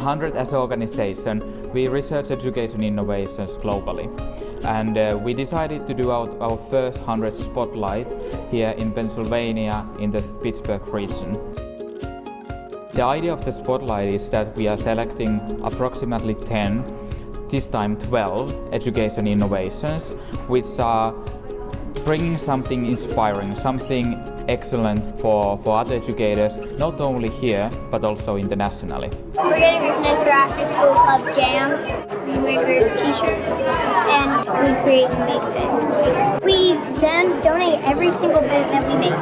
100 as an organization, we research education innovations globally. And we decided to do our first 100 spotlight here in Pennsylvania in the Pittsburgh region. The idea of the spotlight is that we are selecting approximately 10, this time 12, education innovations, which are bringing something inspiring, something excellent for other educators, not only here, but also internationally. We're getting recognized for After School Club Jam. We make our t-shirts and we create and make things. We then donate every single bit that we make.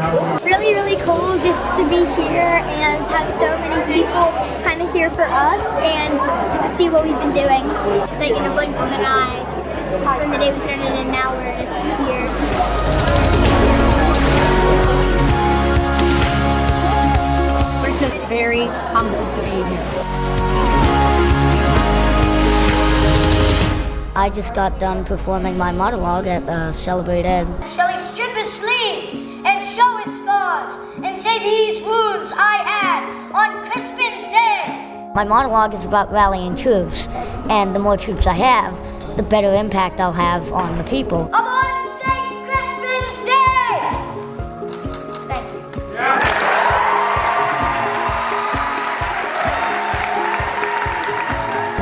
Really, really cool just to be here and have so many people kind of here for us and just to see what we've been doing. It's like in a blink of an eye. From the day we started and now we're just here. We're just very humbled to be here. I just got done performing my monologue at Celebrate Ed. Shall he strip his sleeve and show his scars and say these wounds I had on Crispin's Day? My monologue is about rallying troops, and the more troops I have, the better impact I'll have on the people. I'm on St. Crispin's Day! Thank you.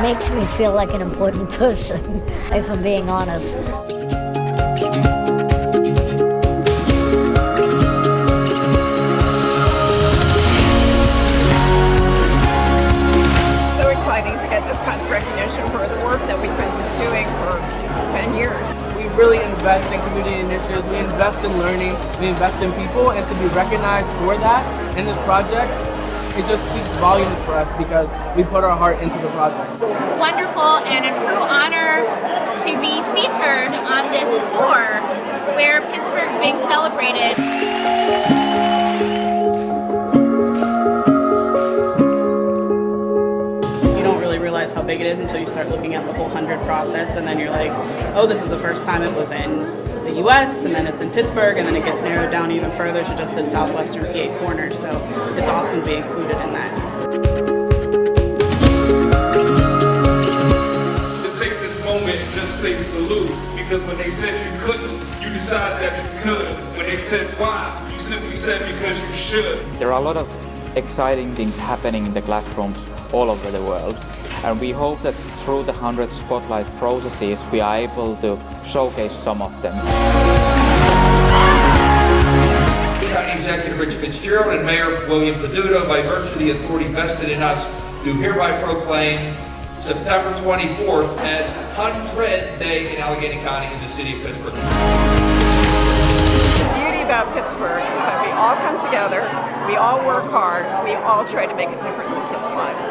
Makes me feel like an important person, if I'm being honest. So exciting to get this kind of recognition for the work that we've been doing for 10 years. We really invest in community initiatives, we invest in learning, we invest in people, and to be recognized for that in this project, it just speaks volumes for us because we put our heart into the project. Wonderful and a true honor to be featured on this tour where Pittsburgh's being celebrated. You don't really realize how big it is until you start looking at the whole 100 process, and then you're like, oh, this is the first time it was in the US, and then it's in Pittsburgh, and then it gets narrowed down even further to just the southwestern PA corner, so it's awesome to be included in that. To take this moment and just say salute, because when they said you couldn't, you decided that you could. When they said why, you simply said because you should. There are a lot of exciting things happening in the classrooms all over the world. And we hope that through the 100 Spotlight processes, we are able to showcase some of them. County Executive Rich Fitzgerald and Mayor William Peduto, by virtue of the authority vested in us, do hereby proclaim September 24th as 100th Day in Allegheny County in the city of Pittsburgh. The beauty about Pittsburgh is that we all come together, we all work hard, we all try to make a difference in kids' lives.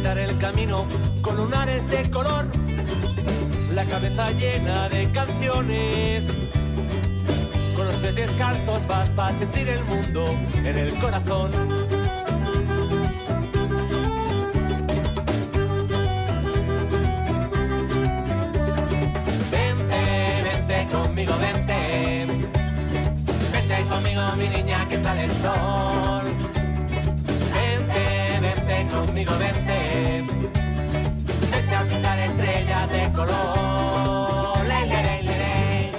pintar el camino con lunares de color, la cabeza llena de canciones. Con los pies descalzos vas para sentir el mundo en el corazón. Vente, vente conmigo, vente. Vente conmigo, mi niña, que sale el sol. Vente, vente conmigo, vente. Vente a pintar estrellas de color. Ley, ley, ley, ley.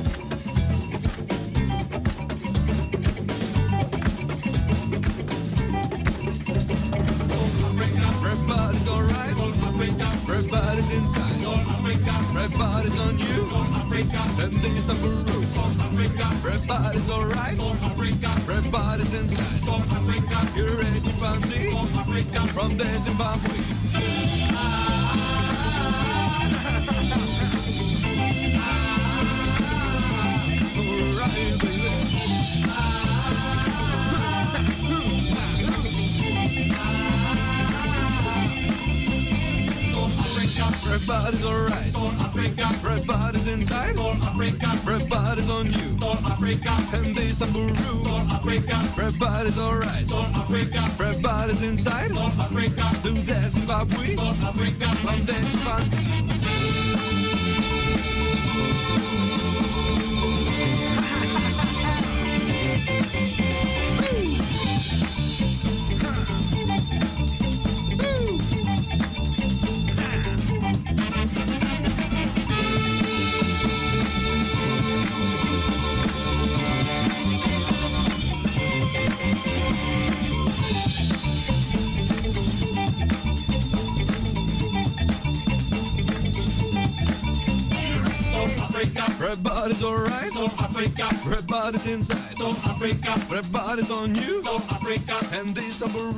Everybody's alright. Everybody's inside. Everybody's on you. And then some Peru. Everybody's alright. Everybody's inside. You're a chimpanzee from the Zimbabwe. Alright, baby. Everybody's alright. Everybody's inside. Everybody's on you. And there's some Peru. Everybody's alright. Everybody's inside. Do that Zimbabwe. From that Zimbabwe. Everybody's alright. Everybody's inside. Everybody's on you. And this some Peru.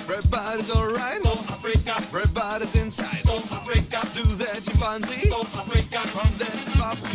Everybody's alright. Everybody's inside. Do that chimpanzee. From that Zimbabwe.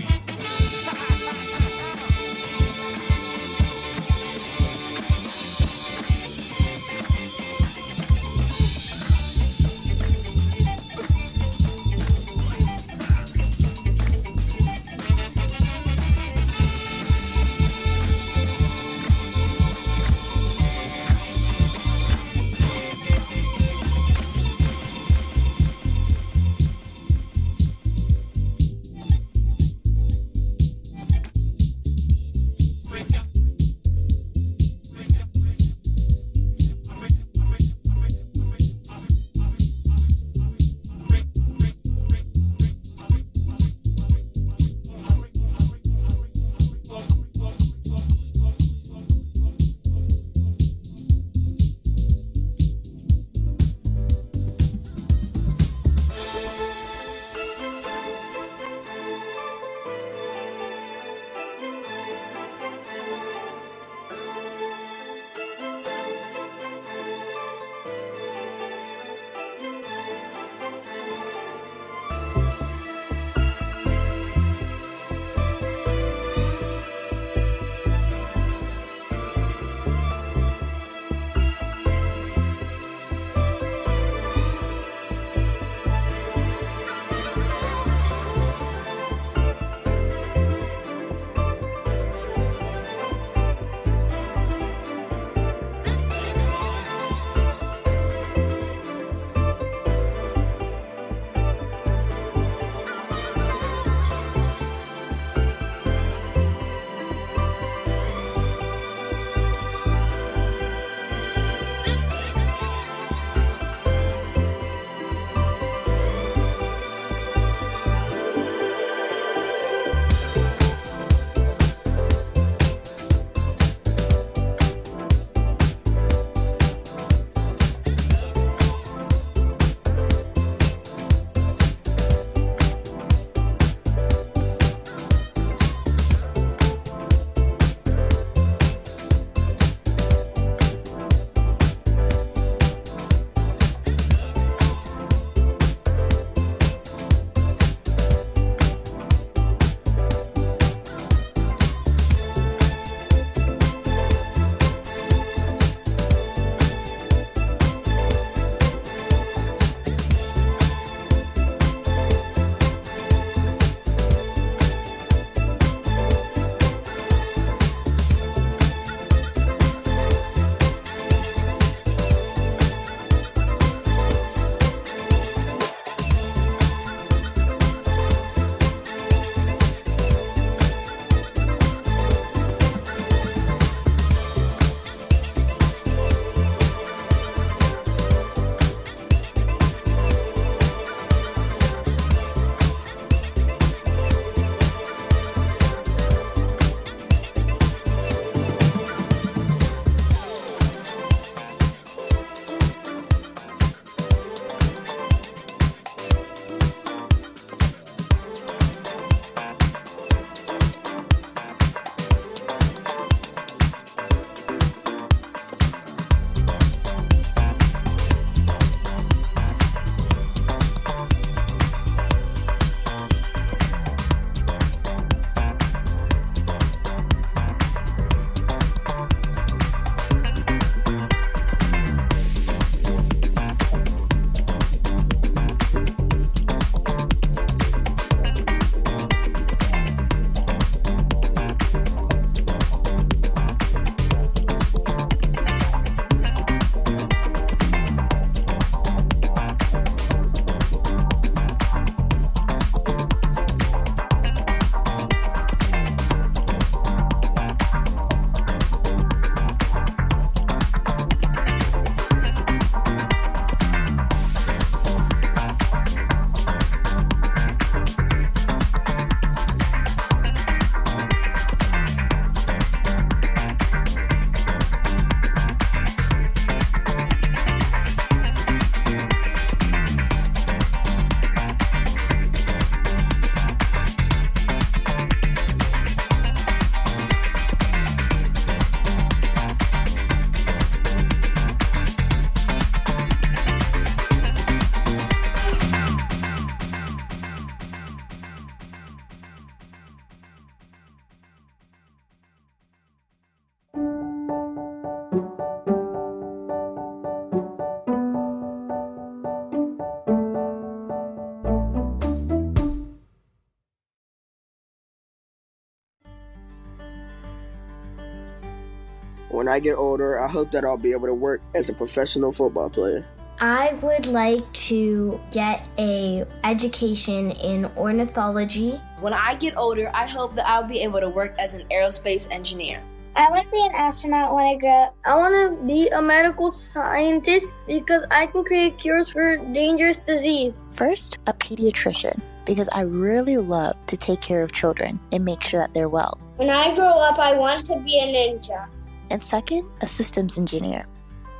When I get older, I hope that I'll be able to work as a professional football player. I would like to get an education in ornithology. When I get older, I hope that I'll be able to work as an aerospace engineer. I want to be an astronaut when I grow up. I want to be a medical scientist because I can create cures for dangerous disease. First, a pediatrician, because I really love to take care of children and make sure that they're well. When I grow up, I want to be a ninja. And second, a systems engineer.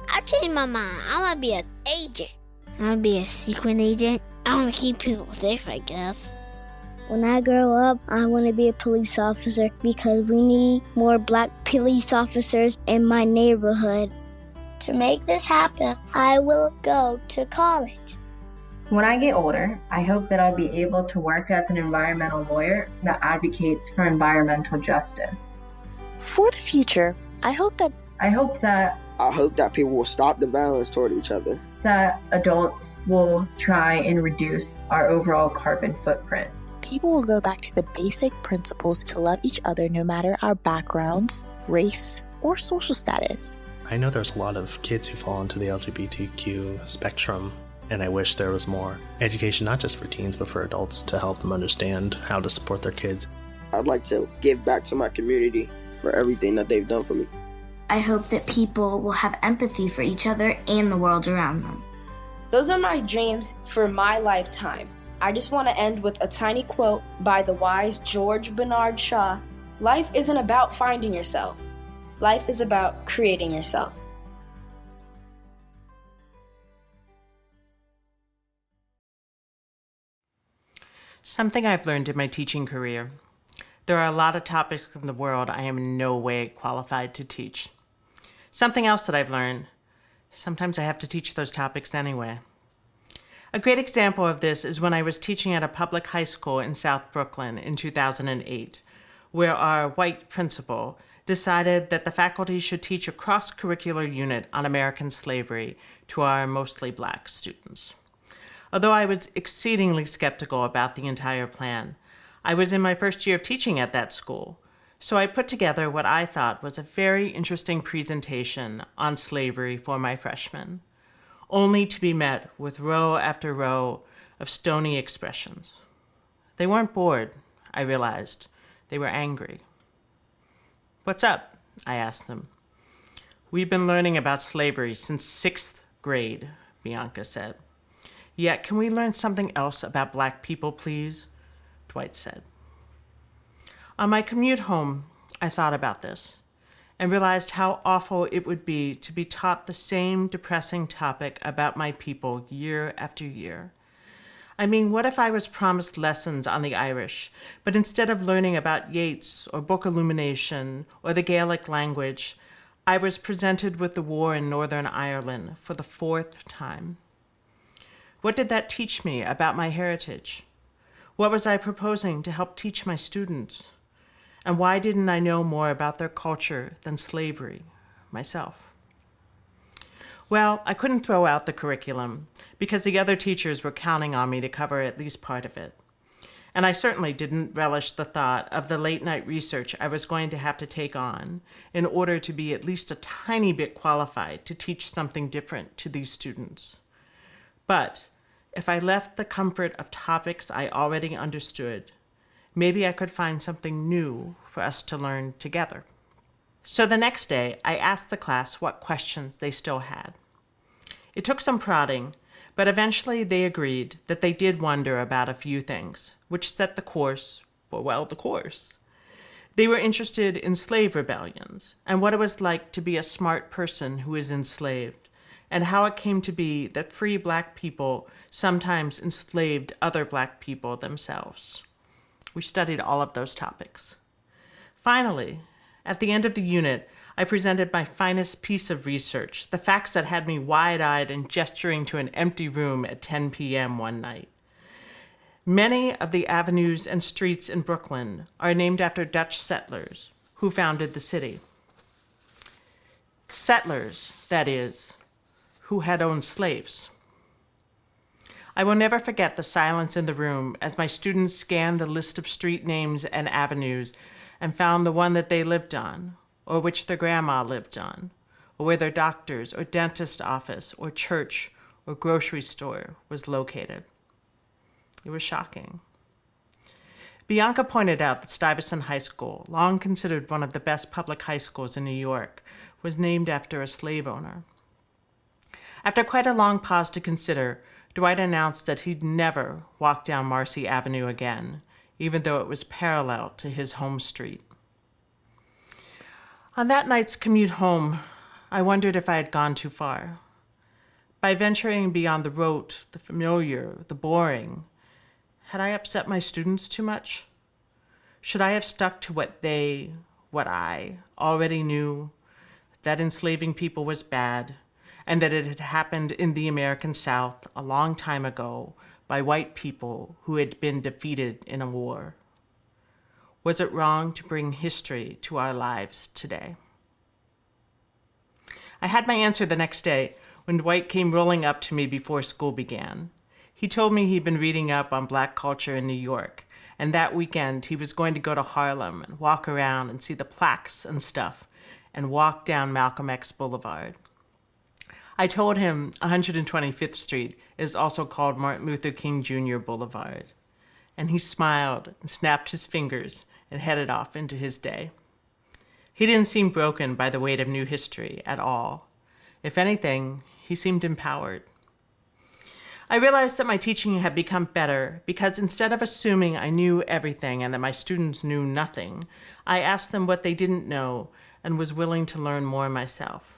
I changed my mind. I want to be an agent. I want to be a secret agent. I want to keep people safe, I guess. When I grow up, I want to be a police officer because we need more black police officers in my neighborhood. To make this happen, I will go to college. When I get older, I hope that I'll be able to work as an environmental lawyer that advocates for environmental justice. For the future, I hope that people will stop the violence toward each other. That adults will try and reduce our overall carbon footprint. People will go back to the basic principles to love each other no matter our backgrounds, race, or social status. I know there's a lot of kids who fall into the LGBTQ spectrum, and I wish there was more education, not just for teens, but for adults to help them understand how to support their kids. I'd like to give back to my community for everything that they've done for me. I hope that people will have empathy for each other and the world around them. Those are my dreams for my lifetime. I just want to end with a tiny quote by the wise George Bernard Shaw. Life isn't about finding yourself. Life is about creating yourself. Something I've learned in my teaching career. There are a lot of topics in the world I am in no way qualified to teach. Something else that I've learned, sometimes I have to teach those topics anyway. A great example of this is when I was teaching at a public high school in South Brooklyn in 2008, where our white principal decided that the faculty should teach a cross-curricular unit on American slavery to our mostly black students. Although I was exceedingly skeptical about the entire plan, I was in my first year of teaching at that school, so I put together what I thought was a very interesting presentation on slavery for my freshmen, only to be met with row after row of stony expressions. They weren't bored, I realized. They were angry. "What's up?" I asked them. "We've been learning about slavery since 6th grade, Bianca said. "Yeah, can we learn something else about black people, please?" Dwight said. On my commute home, I thought about this and realized how awful it would be to be taught the same depressing topic about my people year after year. I mean, what if I was promised lessons on the Irish, but instead of learning about Yeats or Book Illumination or the Gaelic language, I was presented with the war in Northern Ireland for the 4th time? What did that teach me about my heritage? What was I proposing to help teach my students? And why didn't I know more about their culture than slavery myself? Well, I couldn't throw out the curriculum because the other teachers were counting on me to cover at least part of it. And I certainly didn't relish the thought of the late-night research I was going to have to take on in order to be at least a tiny bit qualified to teach something different to these students. But if I left the comfort of topics I already understood, maybe I could find something new for us to learn together. So the next day, I asked the class what questions they still had. It took some prodding, but eventually they agreed that they did wonder about a few things, which set the course. They were interested in slave rebellions and what it was like to be a smart person who is enslaved, and how it came to be that free black people sometimes enslaved other black people themselves. We studied all of those topics. Finally, at the end of the unit, I presented my finest piece of research, the facts that had me wide-eyed and gesturing to an empty room at 10 p.m. one night. Many of the avenues and streets in Brooklyn are named after Dutch settlers who founded the city. Settlers, that is, who had owned slaves. I will never forget the silence in the room as my students scanned the list of street names and avenues and found the one that they lived on, or which their grandma lived on, or where their doctor's or dentist office or church or grocery store was located. It was shocking. Bianca pointed out that Stuyvesant High School, long considered one of the best public high schools in New York, was named after a slave owner. After quite a long pause to consider, Dwight announced that he'd never walk down Marcy Avenue again, even though it was parallel to his home street. On that night's commute home, I wondered if I had gone too far. By venturing beyond the rote, the familiar, the boring, had I upset my students too much? Should I have stuck to what I already knew, that enslaving people was bad, and that it had happened in the American South a long time ago by white people who had been defeated in a war? Was it wrong to bring history to our lives today? I had my answer the next day when Dwight came rolling up to me before school began. He told me he'd been reading up on Black culture in New York, and that weekend he was going to go to Harlem and walk around and see the plaques and stuff, and walk down Malcolm X Boulevard. I told him 125th Street is also called Martin Luther King Jr. Boulevard, and he smiled and snapped his fingers and headed off into his day. He didn't seem broken by the weight of new history at all. If anything, he seemed empowered. I realized that my teaching had become better because instead of assuming I knew everything and that my students knew nothing, I asked them what they didn't know and was willing to learn more myself.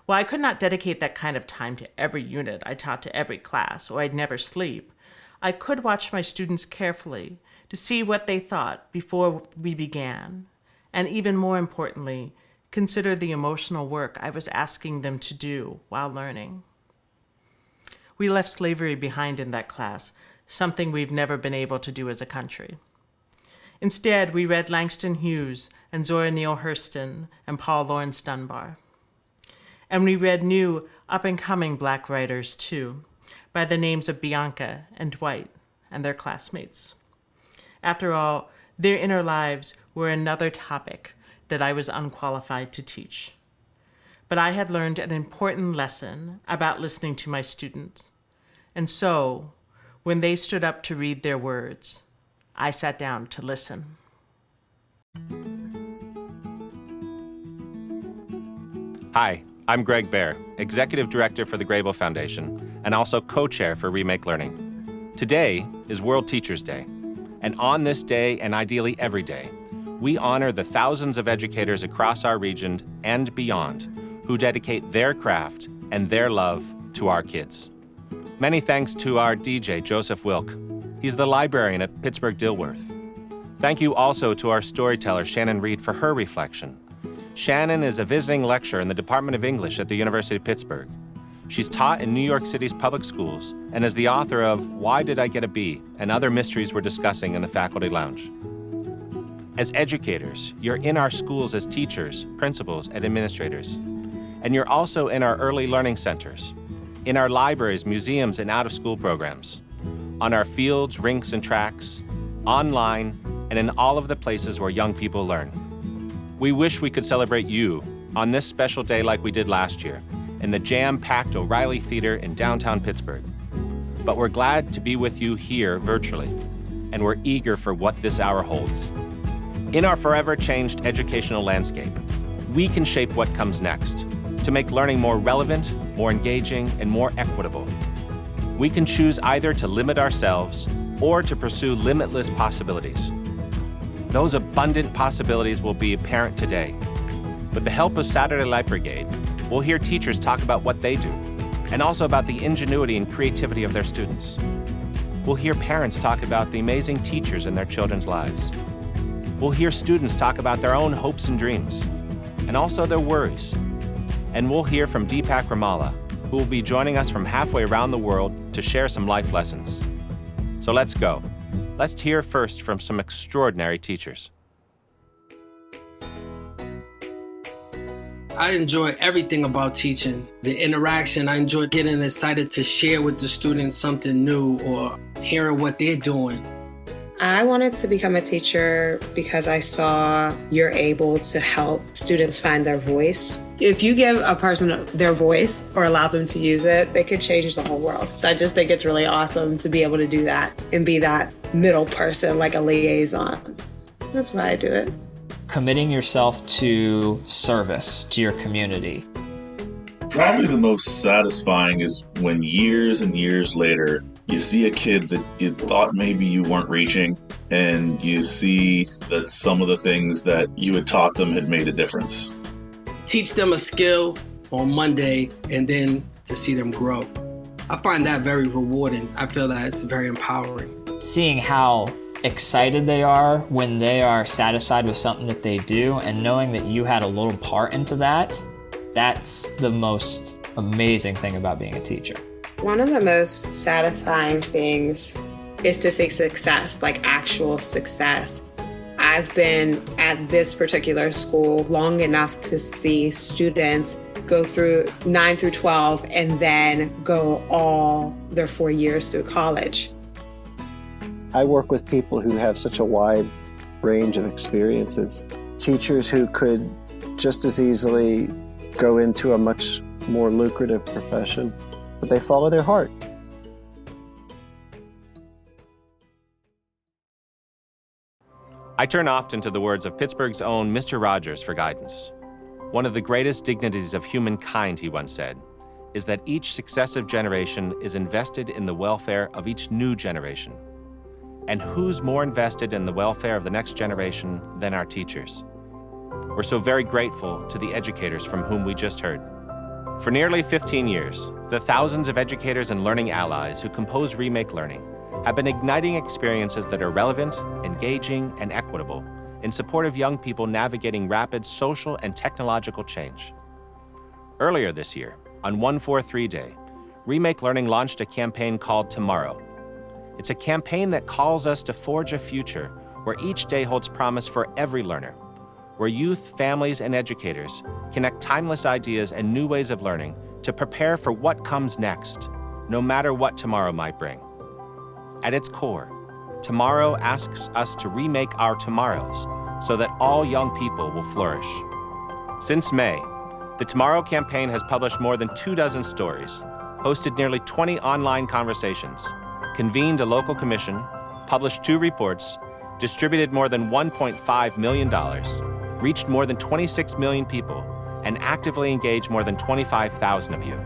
While I could not dedicate that kind of time to every unit I taught to every class, or I'd never sleep, I could watch my students carefully to see what they thought before we began, and even more importantly, consider the emotional work I was asking them to do while learning. We left slavery behind in that class, something we've never been able to do as a country. Instead, we read Langston Hughes and Zora Neale Hurston and Paul Laurence Dunbar. And we read new, up-and-coming Black writers, too, by the names of Bianca and Dwight and their classmates. After all, their inner lives were another topic that I was unqualified to teach. But I had learned an important lesson about listening to my students. And so, when they stood up to read their words, I sat down to listen. Hi, I'm Greg Baer, Executive Director for the Grable Foundation, and also co-chair for Remake Learning. Today is World Teachers Day, and on this day, and ideally every day, we honor the thousands of educators across our region and beyond who dedicate their craft and their love to our kids. Many thanks to our DJ, Joseph Wilk. He's the librarian at Pittsburgh Dilworth. Thank you also to our storyteller, Shannon Reed, for her reflection. Shannon is a visiting lecturer in the Department of English at the University of Pittsburgh. She's taught in New York City's public schools and is the author of Why Did I Get a B? And other mysteries we're discussing in the faculty lounge. As educators, you're in our schools as teachers, principals, and administrators. And you're also in our early learning centers, in our libraries, museums, and out-of-school programs, on our fields, rinks, and tracks, online, and in all of the places where young people learn. We wish we could celebrate you on this special day like we did last year in the jam-packed O'Reilly Theater in downtown Pittsburgh. But we're glad to be with you here virtually, and we're eager for what this hour holds. In our forever changed educational landscape, we can shape what comes next to make learning more relevant, more engaging, and more equitable. We can choose either to limit ourselves or to pursue limitless possibilities. Those abundant possibilities will be apparent today. With the help of Saturday Light Brigade, we'll hear teachers talk about what they do, and also about the ingenuity and creativity of their students. We'll hear parents talk about the amazing teachers in their children's lives. We'll hear students talk about their own hopes and dreams, and also their worries. And we'll hear from Deepak Ramala, who will be joining us from halfway around the world to share some life lessons. So let's go. Let's hear first from some extraordinary teachers. I enjoy everything about teaching. The interaction, I enjoy getting excited to share with the students something new or hearing what they're doing. I wanted to become a teacher because I saw you're able to help students find their voice. If you give a person their voice or allow them to use it, they could change the whole world. So I just think it's really awesome to be able to do that and be that middle person, like a liaison. That's why I do it. Committing yourself to service to your community. Probably the most satisfying is when years and years later, you see a kid that you thought maybe you weren't reaching, and you see that some of the things that you had taught them had made a difference. Teach them a skill on Monday and then to see them grow. I find that very rewarding. I feel that it's very empowering. Seeing how excited they are when they are satisfied with something that they do, and knowing that you had a little part into that, that's the most amazing thing about being a teacher. One of the most satisfying things is to see success, like actual success. I've been at this particular school long enough to see students go through 9 through 12 and then go all their 4 years through college. I work with people who have such a wide range of experiences. Teachers who could just as easily go into a much more lucrative profession, but they follow their heart. I turn often to the words of Pittsburgh's own Mr. Rogers for guidance. One of the greatest dignities of humankind, he once said, is that each successive generation is invested in the welfare of each new generation. And who's more invested in the welfare of the next generation than our teachers? We're so very grateful to the educators from whom we just heard. For nearly 15 years, the thousands of educators and learning allies who compose Remake Learning have been igniting experiences that are relevant, engaging, and equitable in support of young people navigating rapid social and technological change. Earlier this year, on 143 Day, Remake Learning launched a campaign called Tomorrow. It's a campaign that calls us to forge a future where each day holds promise for every learner, where youth, families, and educators connect timeless ideas and new ways of learning to prepare for what comes next, no matter what tomorrow might bring. At its core, Tomorrow asks us to remake our tomorrows so that all young people will flourish. Since May, the Tomorrow campaign has published more than 24 stories, hosted nearly 20 online conversations, convened a local commission, published 2 reports, distributed more than $1.5 million, reached more than 26 million people, and actively engaged more than 25,000 of you.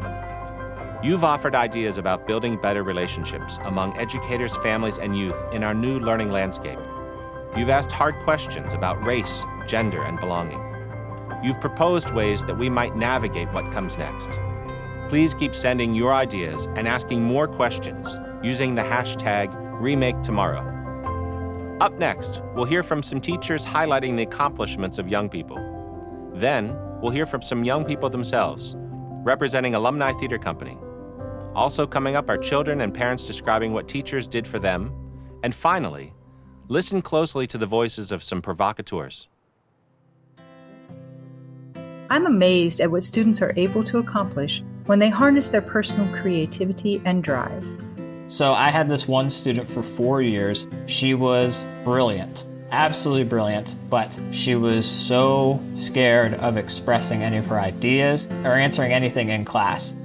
You've offered ideas about building better relationships among educators, families, and youth in our new learning landscape. You've asked hard questions about race, gender, and belonging. You've proposed ways that we might navigate what comes next. Please keep sending your ideas and asking more questions using the hashtag #RemakeTomorrow. Up next, we'll hear from some teachers highlighting the accomplishments of young people. Then, we'll hear from some young people themselves, representing Alumni Theater Company. Also coming up are children and parents describing what teachers did for them. And finally, listen closely to the voices of some provocateurs. I'm amazed at what students are able to accomplish when they harness their personal creativity and drive. So I had this one student for 4 years. She was brilliant, absolutely brilliant, but she was so scared of expressing any of her ideas or answering anything in class.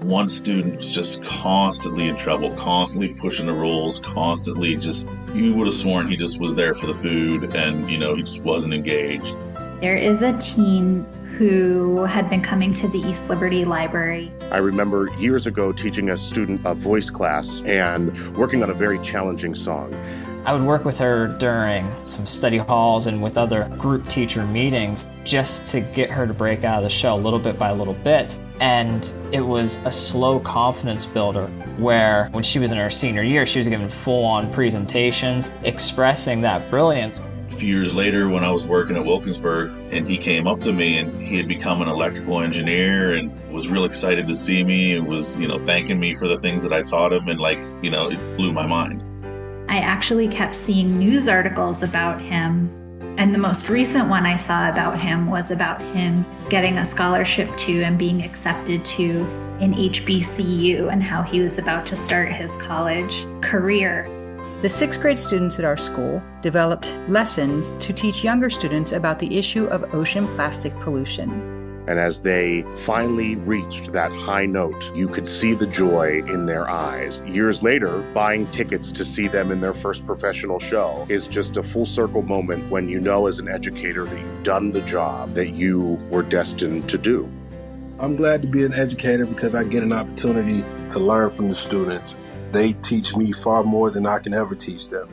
One student was just constantly in trouble, constantly pushing the rules, constantly just, you would have sworn he just was there for the food and, he just wasn't engaged. There is a teen who had been coming to the East Liberty Library. I remember years ago teaching a student a voice class and working on a very challenging song. I would work with her during some study halls and with other group teacher meetings just to get her to break out of the shell little bit by little bit. And it was a slow confidence builder where when she was in her senior year, she was given full-on presentations expressing that brilliance. A few years later, when I was working at Wilkinsburg, and he came up to me and he had become an electrical engineer and was real excited to see me and was, thanking me for the things that I taught him, and it blew my mind. I actually kept seeing news articles about him, and the most recent one I saw about him was about him getting a scholarship to and being accepted to an HBCU and how he was about to start his college career. The 6th grade students at our school developed lessons to teach younger students about the issue of ocean plastic pollution. And as they finally reached that high note, you could see the joy in their eyes. Years later, buying tickets to see them in their first professional show is just a full circle moment when you know as an educator that you've done the job that you were destined to do. I'm glad to be an educator because I get an opportunity to learn from the students. They teach me far more than I can ever teach them.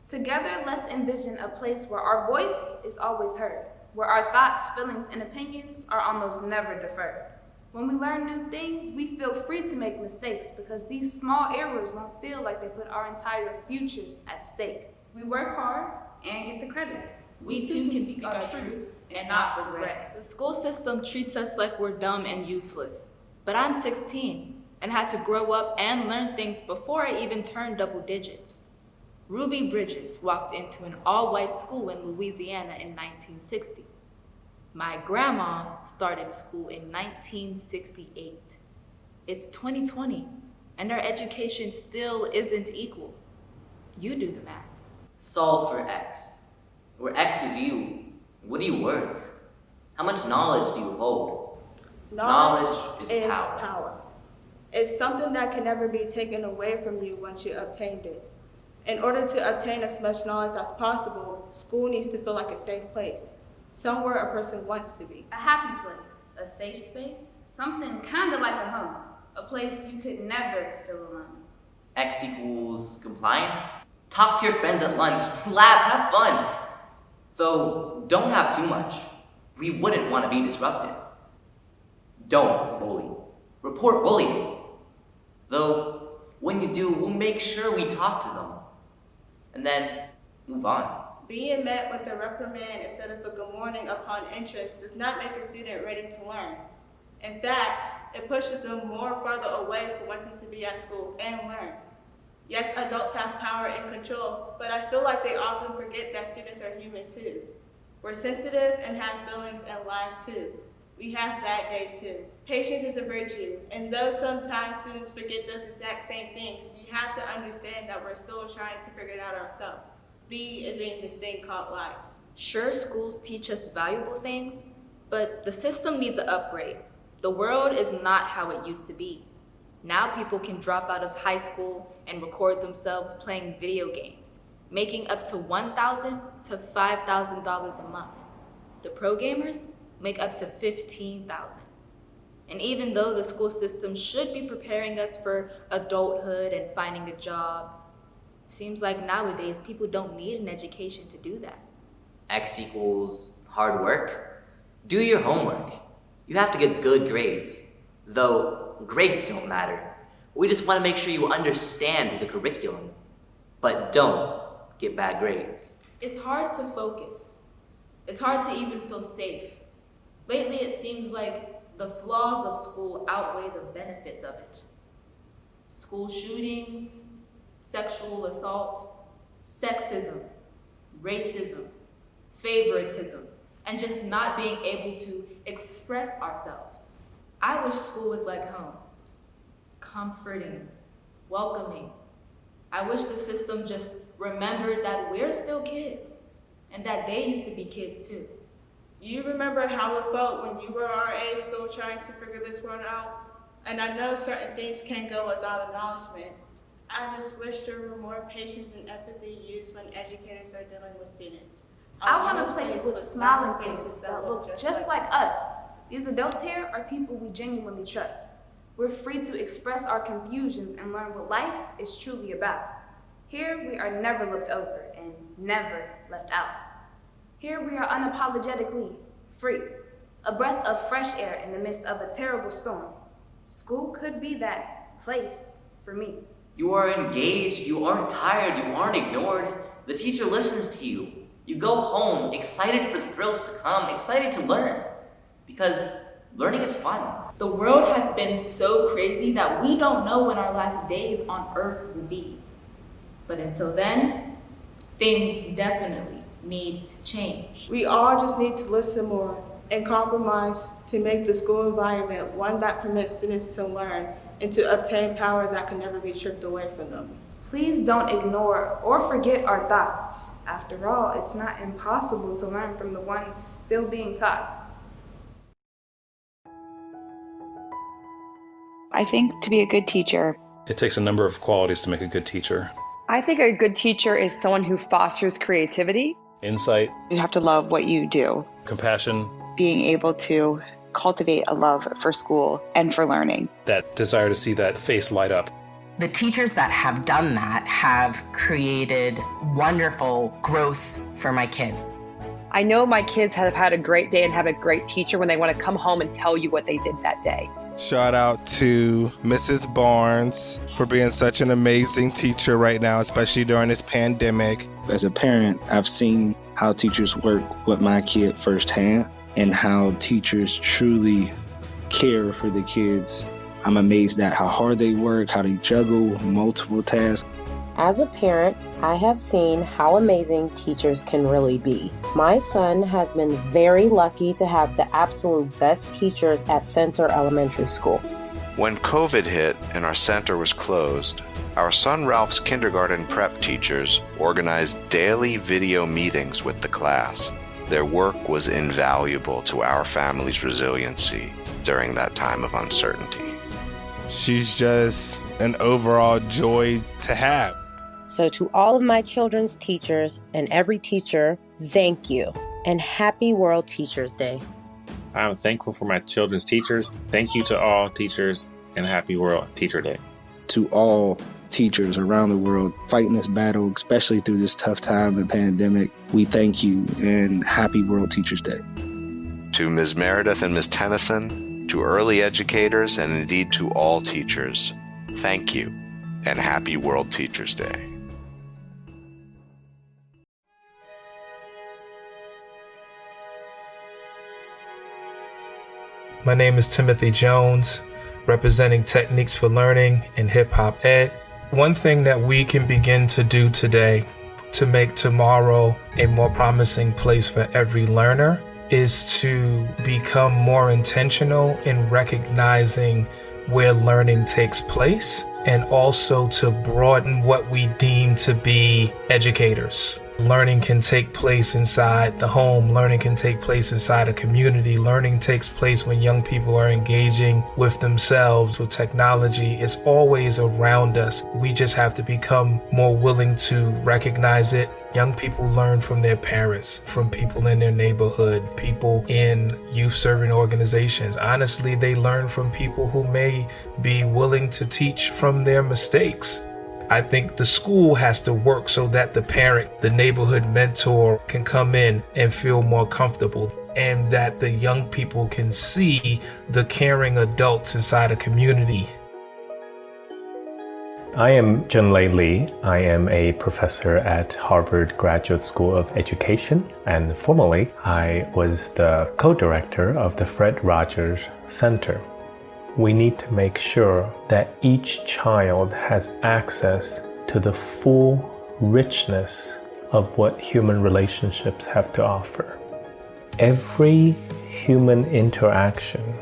Together, let's envision a place where our voice is always heard, where our thoughts, feelings, and opinions are almost never deferred. When we learn new things, we feel free to make mistakes because these small errors won't feel like they put our entire futures at stake. We work hard and get the credit. We too can speak our truths and not regret. The school system treats us like we're dumb and useless. But I'm 16 and had to grow up and learn things before I even turned double digits. Ruby Bridges walked into an all-white school in Louisiana in 1960. My grandma started school in 1968. It's 2020, and our education still isn't equal. You do the math. Solve for X, where X is you. What are you worth? How much knowledge do you hold? Knowledge is power. It's something that can never be taken away from you once you obtained it. In order to obtain as much knowledge as possible, school needs to feel like a safe place, somewhere a person wants to be. A happy place, a safe space, something kind of like a home, a place you could never feel alone. X equals compliance. Talk to your friends at lunch, laugh, have fun. Though, don't have too much. We wouldn't want to be disruptive. Don't bully. Report bullying. Though, when you do, we'll make sure we talk to them. And then, move on. Being met with a reprimand instead of a good morning upon entrance does not make a student ready to learn. In fact, it pushes them more farther away from wanting to be at school and learn. Yes, adults have power and control, but I feel like they often forget that students are human too. We're sensitive and have feelings and lives too. We have bad days too. Patience is a virtue, and though sometimes students forget those exact same things, you have to understand that we're still trying to figure it out ourselves. The being this thing called life. Sure, schools teach us valuable things, but the system needs an upgrade. The world is not how it used to be. Now people can drop out of high school and record themselves playing video games, making up to $1,000 to $5,000 a month. The pro gamers make up to $15,000. And even though the school system should be preparing us for adulthood and finding a job, seems like nowadays people don't need an education to do that. X equals hard work. Do your homework. You have to get good grades. Though grades don't matter. We just want to make sure you understand the curriculum. But don't get bad grades. It's hard to focus. It's hard to even feel safe. Lately, it seems like the flaws of school outweigh the benefits of it. School shootings, sexual assault, sexism, racism, favoritism, and just not being able to express ourselves. I wish school was like home, comforting, welcoming. I wish the system just remembered that we're still kids and that they used to be kids too. You remember how it felt when you were our age still trying to figure this world out? And I know certain things can't go without acknowledgement. I just wish there were more patience and empathy used when educators are dealing with students. I want a place with smiling faces that look just like us. These adults here are people we genuinely trust. We're free to express our confusions and learn what life is truly about. Here we are never looked over and never left out. Here we are unapologetically free, a breath of fresh air in the midst of a terrible storm. School could be that place for me. You are engaged, you aren't tired, you aren't ignored. The teacher listens to you. You go home excited for the thrills to come, excited to learn. Because learning is fun. The world has been so crazy that we don't know when our last days on Earth will be. But until then, things definitely need to change. We all just need to listen more and compromise to make the school environment one that permits students to learn and to obtain power that can never be stripped away from them. Please don't ignore or forget our thoughts. After all, it's not impossible to learn from the ones still being taught. I think to be a good teacher, it takes a number of qualities to make a good teacher. I think a good teacher is someone who fosters creativity. Insight. You have to love what you do. Compassion. Being able to cultivate a love for school and for learning. That desire to see that face light up. The teachers that have done that have created wonderful growth for my kids. I know my kids have had a great day and have a great teacher when they want to come home and tell you what they did that day. Shout out to Mrs. Barnes for being such an amazing teacher right now, especially during this pandemic. As a parent, I've seen how teachers work with my kid firsthand and how teachers truly care for the kids. I'm amazed at how hard they work, how they juggle multiple tasks. As a parent, I have seen how amazing teachers can really be. My son has been very lucky to have the absolute best teachers at Center Elementary School. When COVID hit and our center was closed, our son Ralph's kindergarten prep teachers organized daily video meetings with the class. Their work was invaluable to our family's resiliency during that time of uncertainty. She's just an overall joy to have. So to all of my children's teachers and every teacher, thank you and happy World Teachers Day. I'm thankful for my children's teachers. Thank you to all teachers and happy World Teacher Day. To all teachers around the world fighting this battle, especially through this tough time and pandemic, we thank you and happy World Teachers Day. To Ms. Meredith and Ms. Tennyson, to early educators, and indeed to all teachers, thank you and happy World Teachers Day. My name is Timothy Jones, representing Techniques for Learning in Hip Hop Ed. One thing that we can begin to do today to make tomorrow a more promising place for every learner is to become more intentional in recognizing where learning takes place and also to broaden what we deem to be educators. Learning can take place inside the home. Learning can take place inside a community. Learning takes place when young people are engaging with themselves, with technology. It's always around us. We just have to become more willing to recognize it. Young people learn from their parents, from people in their neighborhood, people in youth serving organizations. Honestly, they learn from people who may be willing to teach from their mistakes. I think the school has to work so that the parent, the neighborhood mentor can come in and feel more comfortable, and that the young people can see the caring adults inside a community. I am Junlei Lee. I am a professor at Harvard Graduate School of Education, and formerly I was the co-director of the Fred Rogers Center. We need to make sure that each child has access to the full richness of what human relationships have to offer. Every human interaction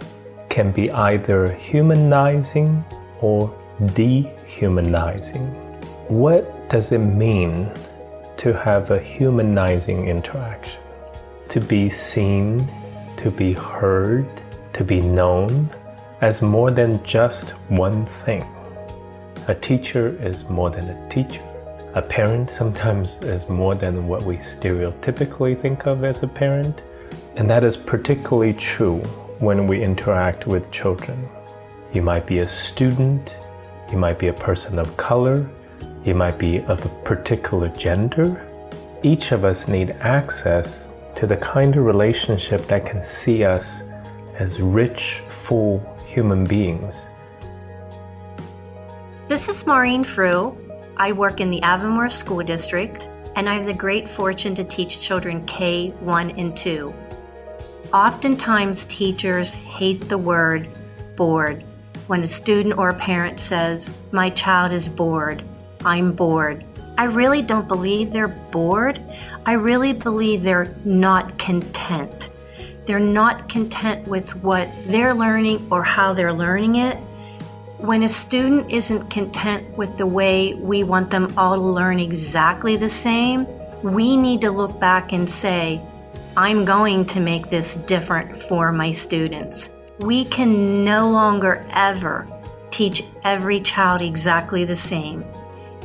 can be either humanizing or dehumanizing. What does it mean to have a humanizing interaction? To be seen, to be heard, to be known as more than just one thing. A teacher is more than a teacher. A parent sometimes is more than what we stereotypically think of as a parent. And that is particularly true when we interact with children. You might be a student, you might be a person of color, you might be of a particular gender. Each of us need access to the kind of relationship that can see us as rich, full human beings. This is Maureen Frew. I work in the Avonmore School District, and I have the great fortune to teach children K-1 and 2. Oftentimes, teachers hate the word bored. When a student or a parent says, "My child is bored," "I'm bored," I really don't believe they're bored. I really believe they're not content. They're not content with what they're learning or how they're learning it. When a student isn't content with the way we want them all to learn exactly the same, we need to look back and say, I'm going to make this different for my students. We can no longer ever teach every child exactly the same.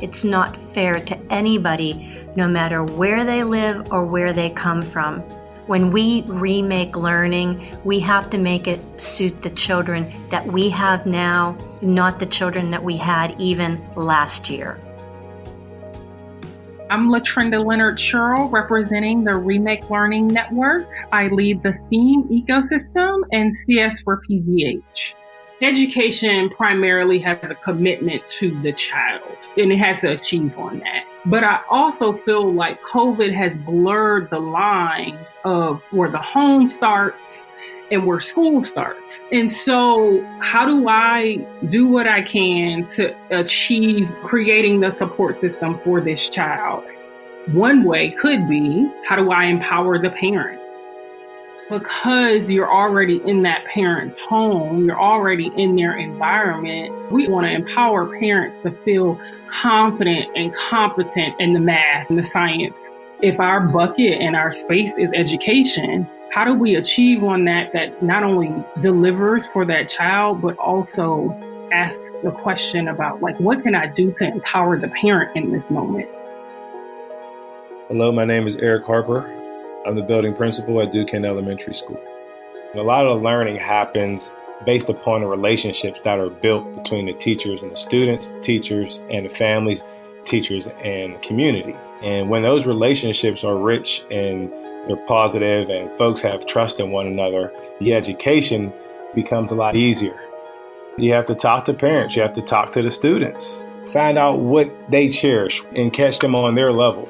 It's not fair to anybody, no matter where they live or where they come from. When we remake learning, we have to make it suit the children that we have now, not the children that we had even last year. I'm Latrinda Leonard-Sherrill, representing the Remake Learning Network. I lead the STEAM ecosystem and CS for PGH. Education primarily has a commitment to the child, and it has to achieve on that. But I also feel like COVID has blurred the lines of where the home starts and where school starts. And so how do I do what I can to achieve creating the support system for this child? One way could be, how do I empower the parent? Because you're already in that parent's home, you're already in their environment, we want to empower parents to feel confident and competent in the math and the science. If our bucket and our space is education, how do we achieve on that not only delivers for that child, but also asks the question about, like, what can I do to empower the parent in this moment? Hello, my name is Eric Harper. I'm the building principal at Duquesne Elementary School. A lot of the learning happens based upon the relationships that are built between the teachers and the students, the teachers and the families, teachers and the community. And when those relationships are rich and they're positive and folks have trust in one another, the education becomes a lot easier. You have to talk to parents, you have to talk to the students, find out what they cherish and catch them on their level.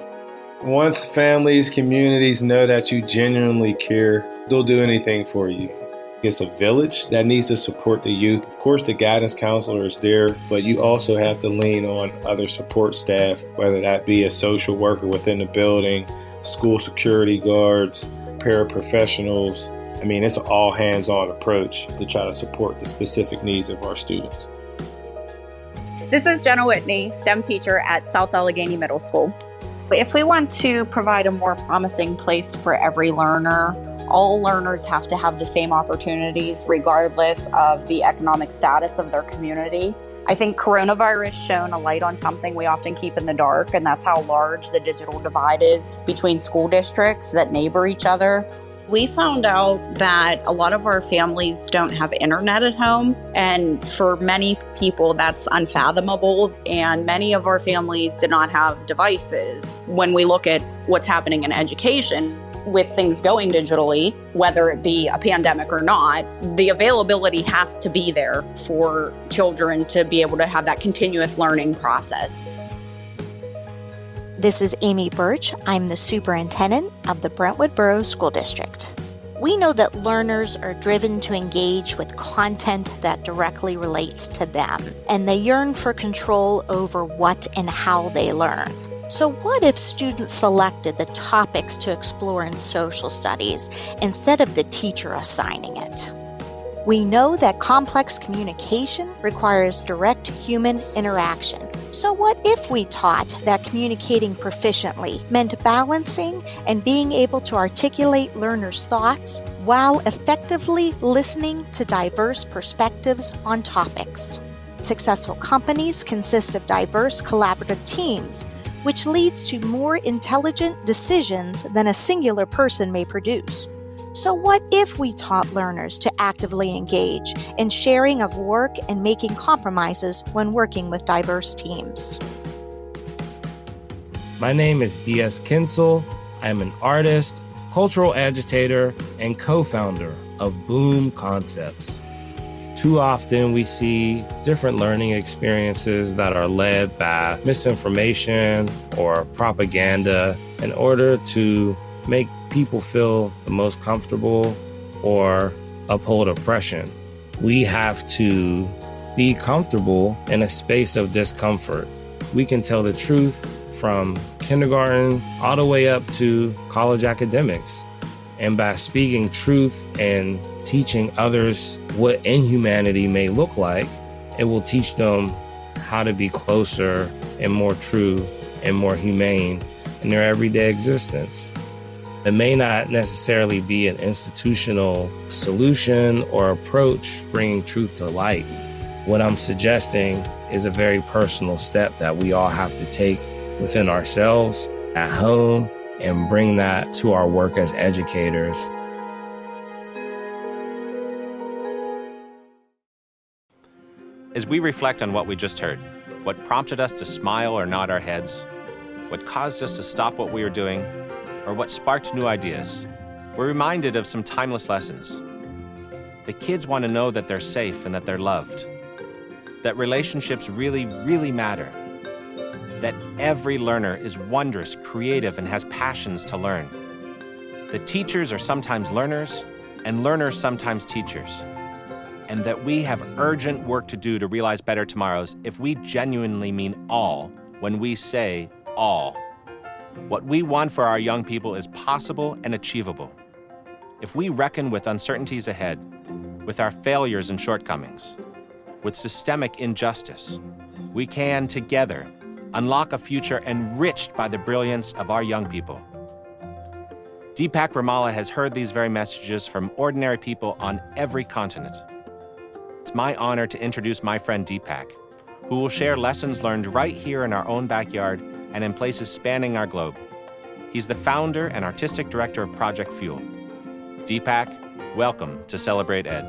Once families, communities know that you genuinely care, they'll do anything for you. It's a village that needs to support the youth. Of course, the guidance counselor is there, but you also have to lean on other support staff, whether that be a social worker within the building, school security guards, paraprofessionals. I mean, it's an all hands-on approach to try to support the specific needs of our students. This is Jenna Whitney, STEM teacher at South Allegheny Middle School. If we want to provide a more promising place for every learner, all learners have to have the same opportunities regardless of the economic status of their community. I think coronavirus shone a light on something we often keep in the dark, and that's how large the digital divide is between school districts that neighbor each other. We found out that a lot of our families don't have internet at home, and for many people that's unfathomable, and many of our families did not have devices. When we look at what's happening in education, with things going digitally, whether it be a pandemic or not, the availability has to be there for children to be able to have that continuous learning process. This is Amy Birch. I'm the superintendent of the Brentwood Borough School District. We know that learners are driven to engage with content that directly relates to them, and they yearn for control over what and how they learn. So what if students selected the topics to explore in social studies instead of the teacher assigning it? We know that complex communication requires direct human interaction. So what if we taught that communicating proficiently meant balancing and being able to articulate learners' thoughts while effectively listening to diverse perspectives on topics? Successful companies consist of diverse collaborative teams, which leads to more intelligent decisions than a singular person may produce. So what if we taught learners to actively engage in sharing of work and making compromises when working with diverse teams? My name is D.S. Kinsel. I'm an artist, cultural agitator, and co-founder of Boom Concepts. Too often we see different learning experiences that are led by misinformation or propaganda in order to make people feel the most comfortable or uphold oppression. We have to be comfortable in a space of discomfort. We can tell the truth from kindergarten all the way up to college academics. And by speaking truth and teaching others what inhumanity may look like, it will teach them how to be closer and more true and more humane in their everyday existence. It may not necessarily be an institutional solution or approach bringing truth to light. What I'm suggesting is a very personal step that we all have to take within ourselves, at home, and bring that to our work as educators. As we reflect on what we just heard, what prompted us to smile or nod our heads, what caused us to stop what we were doing, or what sparked new ideas, we're reminded of some timeless lessons. The kids want to know that they're safe and that they're loved, that relationships really, really matter, that every learner is wondrous, creative, and has passions to learn. The teachers are sometimes learners, and learners sometimes teachers, and that we have urgent work to do to realize better tomorrows if we genuinely mean all when we say all. What we want for our young people is possible and achievable. If we reckon with uncertainties ahead, with our failures and shortcomings, with systemic injustice, we can, together, unlock a future enriched by the brilliance of our young people. Deepak Ramallah has heard these very messages from ordinary people on every continent. It's my honor to introduce my friend Deepak, who will share lessons learned right here in our own backyard and in places spanning our globe. He's the founder and artistic director of Project Fuel. Deepak, welcome to Celebrate Ed.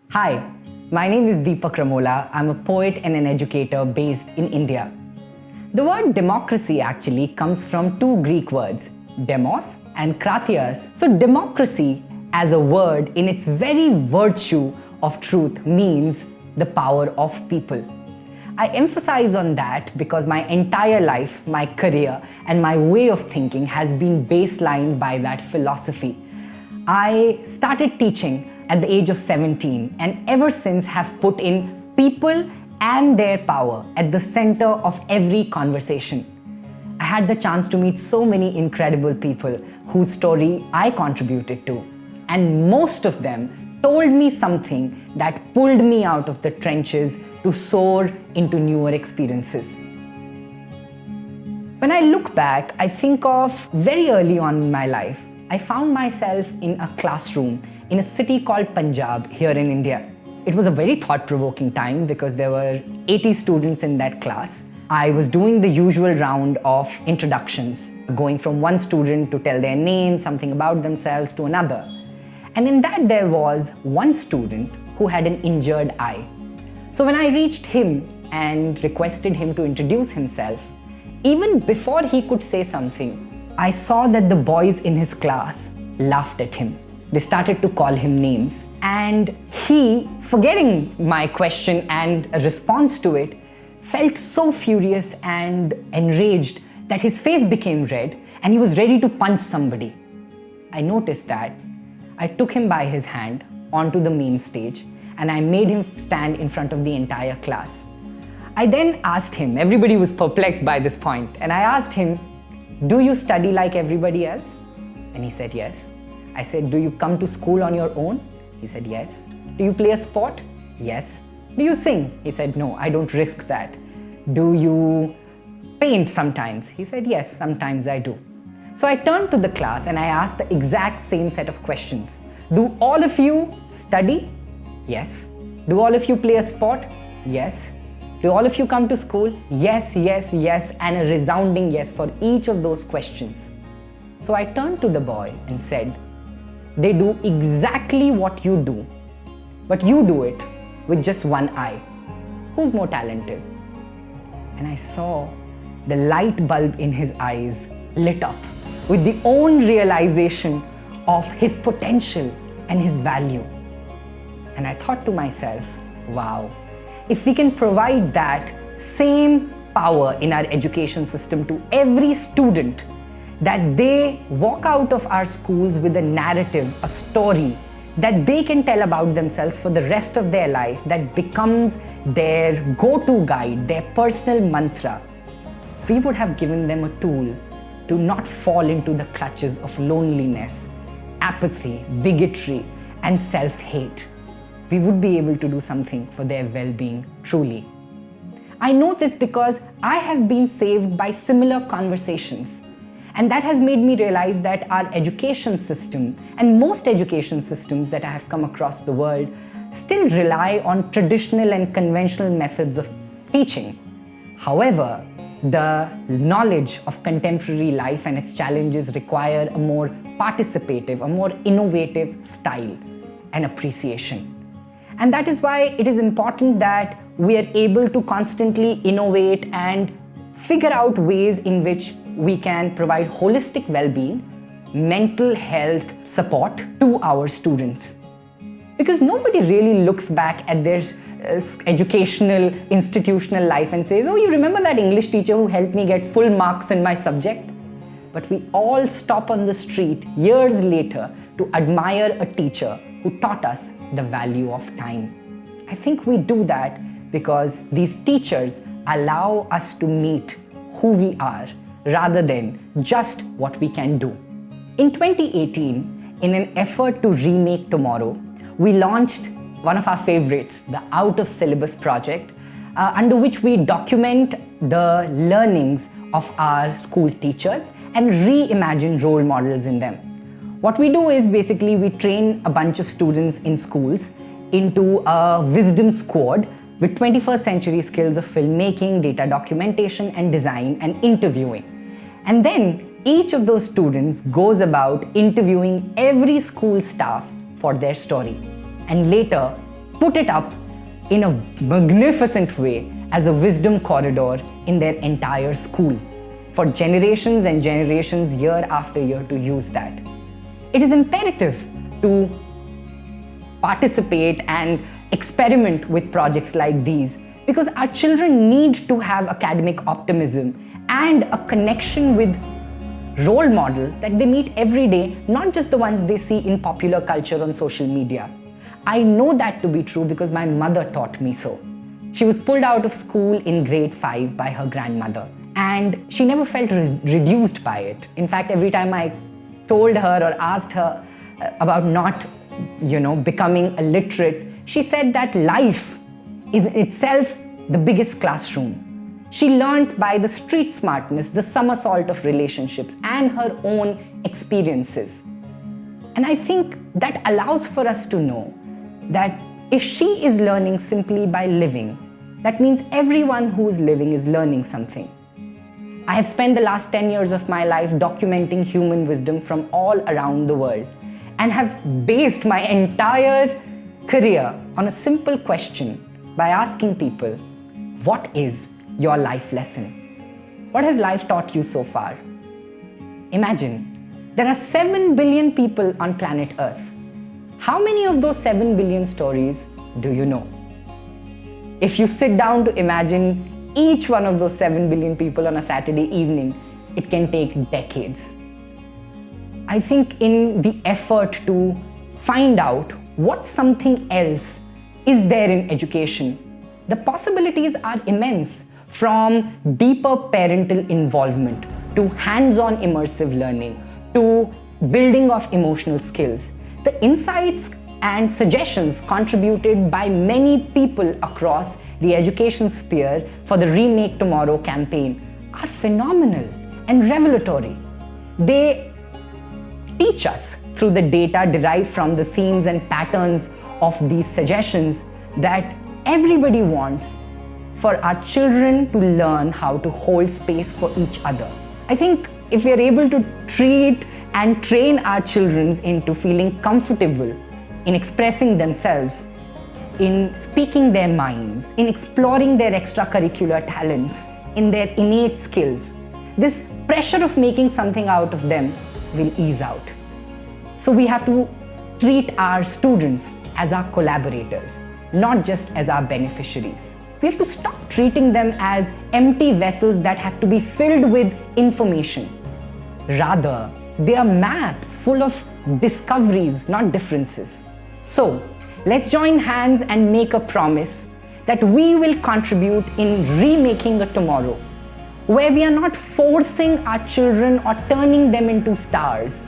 Hi, my name is Deepak Ramallah. I'm a poet and an educator based in India. The word democracy actually comes from two Greek words, demos and kratias. So democracy as a word in its very virtue of truth means the power of people. I emphasize on that because my entire life, my career, and my way of thinking has been baselined by that philosophy. I started teaching at the age of 17 and ever since have put in people and their power at the center of every conversation. I had the chance to meet so many incredible people whose story I contributed to, and most of them told me something that pulled me out of the trenches to soar into newer experiences. When I look back, I think of very early on in my life, I found myself in a classroom in a city called Punjab here in India. It was a very thought-provoking time because there were 80 students in that class. I was doing the usual round of introductions, going from one student to tell their name, something about themselves, to another. And in that there was one student who had an injured eye. So when I reached him and requested him to introduce himself, even before he could say something, I saw that the boys in his class laughed at him. They started to call him names. And he, forgetting my question and a response to it, felt so furious and enraged that his face became red and he was ready to punch somebody. I noticed that. I took him by his hand onto the main stage and I made him stand in front of the entire class. I then asked him, everybody was perplexed by this point, and I asked him, "Do you study like everybody else?" And he said, "Yes." I said, "Do you come to school on your own?" He said, "Yes." "Do you play a sport?" "Yes." "Do you sing?" He said, "No, I don't risk that." "Do you paint sometimes?" He said, "Yes, sometimes I do." So I turned to the class and I asked the exact same set of questions. "Do all of you study?" "Yes." "Do all of you play a sport?" "Yes." "Do all of you come to school?" "Yes, yes, yes," and a resounding yes for each of those questions. So I turned to the boy and said, "They do exactly what you do, but you do it with just one eye. Who's more talented?" And I saw the light bulb in his eyes lit up with the own realization of his potential and his value. And I thought to myself, wow, if we can provide that same power in our education system to every student, that they walk out of our schools with a narrative, a story that they can tell about themselves for the rest of their life, that becomes their go-to guide, their personal mantra. We would have given them a tool to not fall into the clutches of loneliness, apathy, bigotry, and self-hate. We would be able to do something for their well-being, truly. I know this because I have been saved by similar conversations. And that has made me realize that our education system, and most education systems that I have come across the world, still rely on traditional and conventional methods of teaching. However, the knowledge of contemporary life and its challenges require a more participative, a more innovative style and appreciation. And that is why it is important that we are able to constantly innovate and figure out ways in which we can provide holistic well-being, mental health support to our students. Because nobody really looks back at their educational, institutional life and says, oh, you remember that English teacher who helped me get full marks in my subject? But we all stop on the street years later to admire a teacher who taught us the value of time. I think we do that because these teachers allow us to meet who we are rather than just what we can do. In 2018, in an effort to remake tomorrow, we launched one of our favorites, the Out of Syllabus project, under which we document the learnings of our school teachers and reimagine role models in them. What we do is basically we train a bunch of students in schools into a wisdom squad with 21st century skills of filmmaking, data documentation and design and interviewing. And then each of those students goes about interviewing every school staff for their story and later put it up in a magnificent way as a wisdom corridor in their entire school for generations and generations year after year to use that. It is imperative to participate and experiment with projects like these because our children need to have academic optimism and a connection with role models that they meet every day, not just the ones they see in popular culture on social media. I know that to be true because my mother taught me so. She was pulled out of school in grade 5 by her grandmother and she never felt reduced by it. In fact, every time I told her or asked her about not, becoming illiterate, she said that life is itself the biggest classroom. She learned by the street smartness, the somersault of relationships and her own experiences. And I think that allows for us to know that if she is learning simply by living, that means everyone who is living is learning something. I have spent the last 10 years of my life documenting human wisdom from all around the world and have based my entire career on a simple question by asking people, what is your life lesson? What has life taught you so far? Imagine, there are 7 billion people on planet Earth. How many of those 7 billion stories do you know? If you sit down to imagine each one of those 7 billion people on a Saturday evening, it can take decades. I think in the effort to find out what something else is there in education, the possibilities are immense, from deeper parental involvement to hands-on immersive learning to building of emotional skills. The insights and suggestions contributed by many people across the education sphere for the Remake Tomorrow campaign are phenomenal and revelatory. They teach us through the data derived from the themes and patterns of these suggestions that everybody wants for our children to learn how to hold space for each other. I think if we are able to treat and train our children into feeling comfortable in expressing themselves, in speaking their minds, in exploring their extracurricular talents, in their innate skills, this pressure of making something out of them will ease out. So we have to treat our students as our collaborators, not just as our beneficiaries. We have to stop treating them as empty vessels that have to be filled with information. Rather, they are maps full of discoveries, not differences. So, let's join hands and make a promise that we will contribute in remaking a tomorrow where we are not forcing our children or turning them into stars,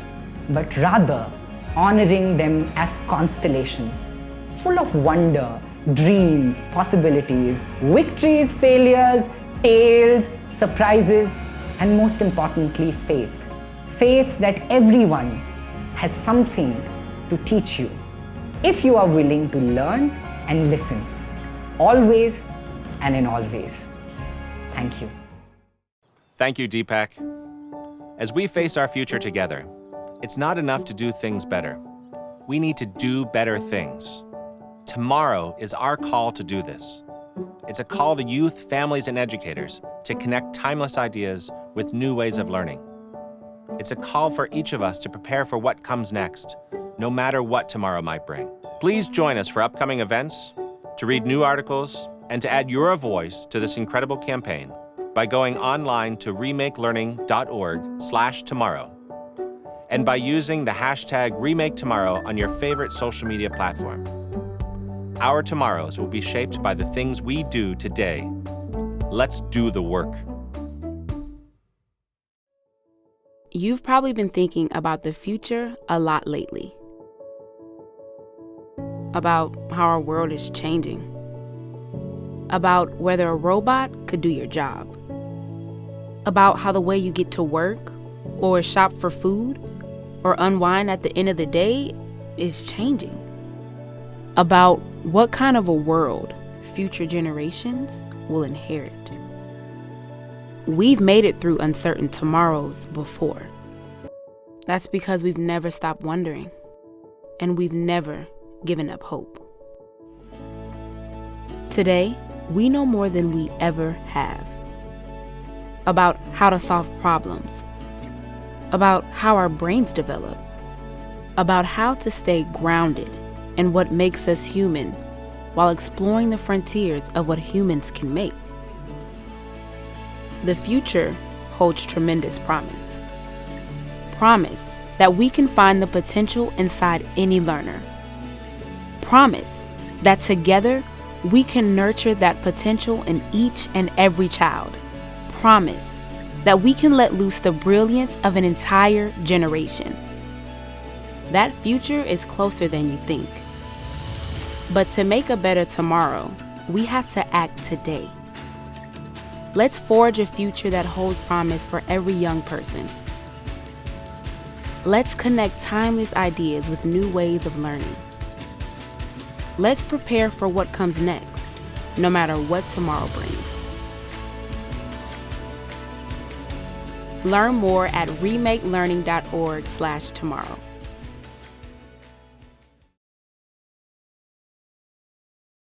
but rather honoring them as constellations, full of wonder, dreams, possibilities, victories, failures, tales, surprises, and most importantly, faith. Faith that everyone has something to teach you, if you are willing to learn and listen, always and in all ways. Thank you. Thank you, Deepak. As we face our future together, it's not enough to do things better. We need to do better things. Tomorrow is our call to do this. It's a call to youth, families, and educators to connect timeless ideas with new ways of learning. It's a call for each of us to prepare for what comes next, no matter what tomorrow might bring. Please join us for upcoming events, to read new articles, and to add your voice to this incredible campaign by going online to remakelearning.org/tomorrow and by using the hashtag #RemakeTomorrow on your favorite social media platform. Our tomorrows will be shaped by the things we do today. Let's do the work. You've probably been thinking about the future a lot lately. About how our world is changing. About whether a robot could do your job. About how the way you get to work, or shop for food, or unwind at the end of the day is changing. About what kind of a world future generations will inherit. We've made it through uncertain tomorrows before. That's because we've never stopped wondering, and we've never given up hope. Today, we know more than we ever have. About how to solve problems. About how our brains develop. About how to stay grounded in what makes us human while exploring the frontiers of what humans can make. The future holds tremendous promise. Promise that we can find the potential inside any learner. Promise that together we can nurture that potential in each and every child. Promise that we can let loose the brilliance of an entire generation. That future is closer than you think. But to make a better tomorrow, we have to act today. Let's forge a future that holds promise for every young person. Let's connect timeless ideas with new ways of learning. Let's prepare for what comes next, no matter what tomorrow brings. Learn more at remakelearning.org/tomorrow.